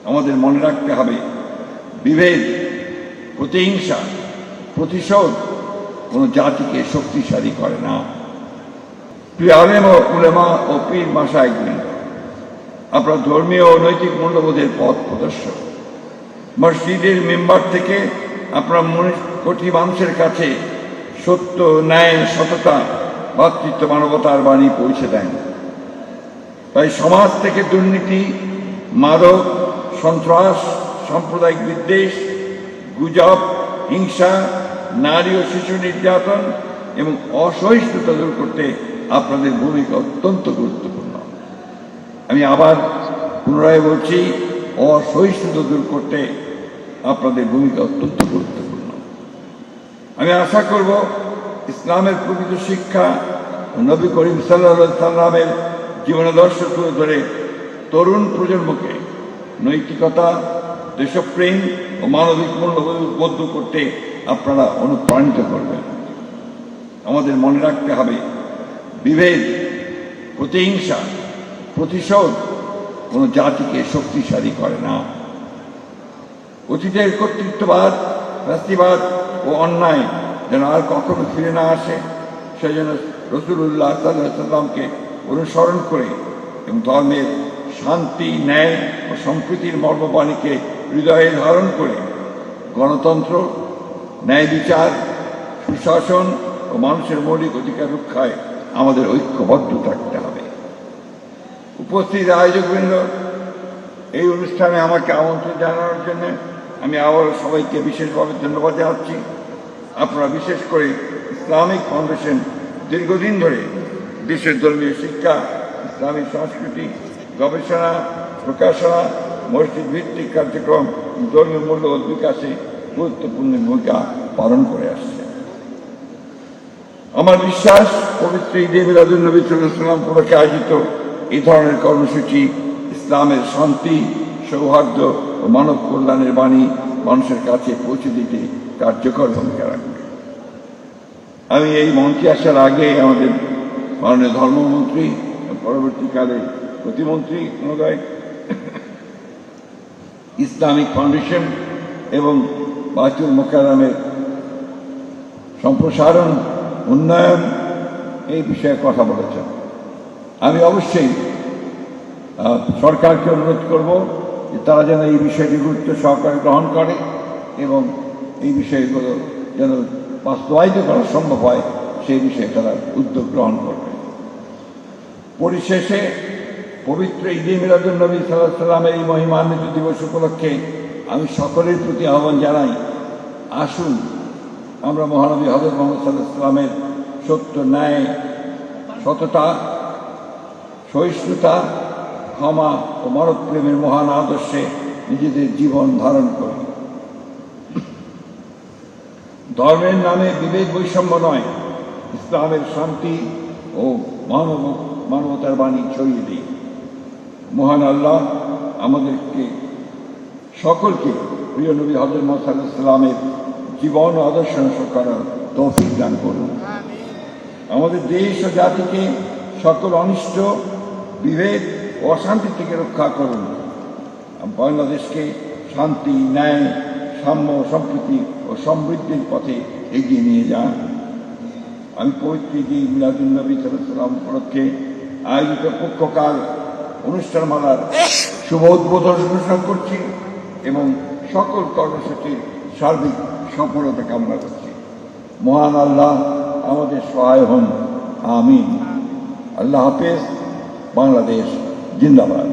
আমাদের মনে রাখতে হবে, বিভেদ, প্রতিহিংসা, প্রতিশোধ কোনো জাতিকে শক্তিশালী করে না। প্রিয় আলেম ও উলেমা ও পীর মাশায়েখগণ, আপনার ধর্মীয় ও নৈতিক মূল্যবোধের পথ প্রদর্শক। মসজিদের মেম্বার থেকে আপনার কোটি মানুষের কাছে সত্য, ন্যায়, সততা, ভ্রাতৃত্ব, মানবতার বাণী পৌঁছে দেন। তাই সমাজ থেকে দুর্নীতি, মাদক, সন্ত্রাস, সাম্প্রদায়িক বিদ্বেষ, গুজব, হিংসা, নারী ও শিশু নির্যাতন এবং অসহিষ্ণুতা দূর করতে আপনাদের ভূমিকা অত্যন্ত গুরুত্বপূর্ণ। আমি আবার পুনরায় বলছি, অসহিষ্ণুতা দূর করতে আপনাদের ভূমিকা অত্যন্ত গুরুত্বপূর্ণ। আমি আশা করব ইসলামের প্রকৃত শিক্ষা ও নবী করিম সাল্লাল্লাহু আলাইহি সাল্লামের জীবনাদর্শ তুলে ধরে তরুণ প্রজন্মকে নৈতিকতা, দেশপ্রেম ও মানবিক মূল্যবোধ উদ্বুদ্ধ করতে আপনারা অনুপ্রাণিত করবেন। আমাদের মনে রাখতে হবে, বিভেদ, প্রতিহিংসা, প্রতিশোধ কোনো জাতিকে শক্তিশালী করে না। অতীতের কর্তৃত্ববাদ, ফ্যাসিবাদ ও অন্যায় যেন আর কখনো ফিরে না আসে, সেজন্য রাসূলুল্লাহ সাল্লাল্লাহু আলাইহি সাল্লামকে অনুসরণ করে এবং ধর্মের শান্তি, ন্যায় ও সম্প্রীতির মর্মবাণীকে হৃদয়ে ধারণ করে গণতন্ত্র, ন্যায় বিচার, সুশাসন ও মানুষের মৌলিক অধিকার রক্ষায় আমাদের ঐক্যবদ্ধ থাকতে হবে। উপস্থিত আয়োজকবৃন্দ, এই অনুষ্ঠানে আমাকে আমন্ত্রণ জানানোর জন্য আমি আবার সবাইকে বিশেষভাবে ধন্যবাদ জানাচ্ছি। আপনারা বিশেষ করে ইসলামিক ফাউন্ডেশন দীর্ঘদিন ধরে দেশের ধর্মীয় শিক্ষা, ইসলামিক সংস্কৃতি, গবেষণা, প্রকাশনা, মসজিদ ভিত্তিক কার্যক্রম, ধর্মীয় মূল্যবোধ বিকাশে গুরুত্বপূর্ণ ভূমিকা পালন করে আসছে। আমার বিশ্বাস, পবিত্র ঈদে মিলাদুন্নবী সাল্লাল্লাহু আলাইহি ওয়াসাল্লাম উপলক্ষে আয়োজিত এই ধরনের কর্মসূচি ইসলামের শান্তি, সৌহার্দ্য ও মানব কল্যাণের বাণী মানুষের কাছে পৌঁছে দিতে কার্যকর ভূমিকা রাখবে। আমি এই মঞ্চে আসার আগে আমাদের মাননীয় ধর্মমন্ত্রী, পরবর্তীকালে প্রতিমন্ত্রী মহোদয়, ইসলামিক ফাউন্ডেশন এবং বাইতুল মোকাররমের সম্প্রসারণ, উন্নয়ন এই বিষয়ে কথা বলেছেন। আমি অবশ্যই সরকারকে অনুরোধ করব যে তারা যেন এই বিষয়টি গুরুত্ব সহকারে গ্রহণ করে এবং এই বিষয়গুলো যেন বাস্তবায়িত করা সম্ভব হয় সেই বিষয়ে তারা উদ্যোগ গ্রহণ করবে। পরিশেষে পবিত্র ঈদে মিলাদুন্নবী সাল্লাল্লাহু আলাইহি সাল্লামের এই মহিমান্বিত দিবস উপলক্ষে আমি সকলের প্রতি আহ্বান জানাই, আসুন আমরা মহানবী হযরত মুহাম্মদ সাল্লাল্লাহু আলাইহি সাল্লামের সত্য, ন্যায়, সততা, সহিষ্ণুতা, ক্ষমা ও মানব প্রেমের মহান আদর্শে নিজেদের জীবন ধারণ করি। ধর্মের নামে বিভেদ, বৈষম্য নয়, ইসলামের শান্তি ও মানবতার বাণী ছড়িয়ে দিই। মহান আল্লাহ আমাদেরকে সকলকে প্রিয় নবী হযরত মুহাম্মদ সাল্লাল্লাহু আলাইহি সাল্লামের জীবন ও আদর্শ অনুসরণ করার তৌফিক দান করুন। আমাদের দেশ ও জাতিকে সকল অনিষ্ট, বিভেদ ও অশান্তি থেকে রক্ষা করুন। বাংলাদেশকে শান্তি, ন্যায়, সাম্য, সম্প্রীতি ও সমৃদ্ধির পথে এগিয়ে নিয়ে যান। আমি পবিত্র ঈদে মিলাদুন্নবী সাল্লাল্লাহু আলাইহি ওয়াসাল্লাম উপলক্ষে আয়োজিত পক্ষকাল অনুষ্ঠানমালার শুভ উদ্বোধন ঘোষণা করছি এবং সকল কর্মসূচির সার্বিক সফলতা কামনা করছি। মহান আল্লাহ আমাদের সহায় হন, আমিন। আল্লাহ হাফেজ। বাংলাদেশ জিন্দাবাদ।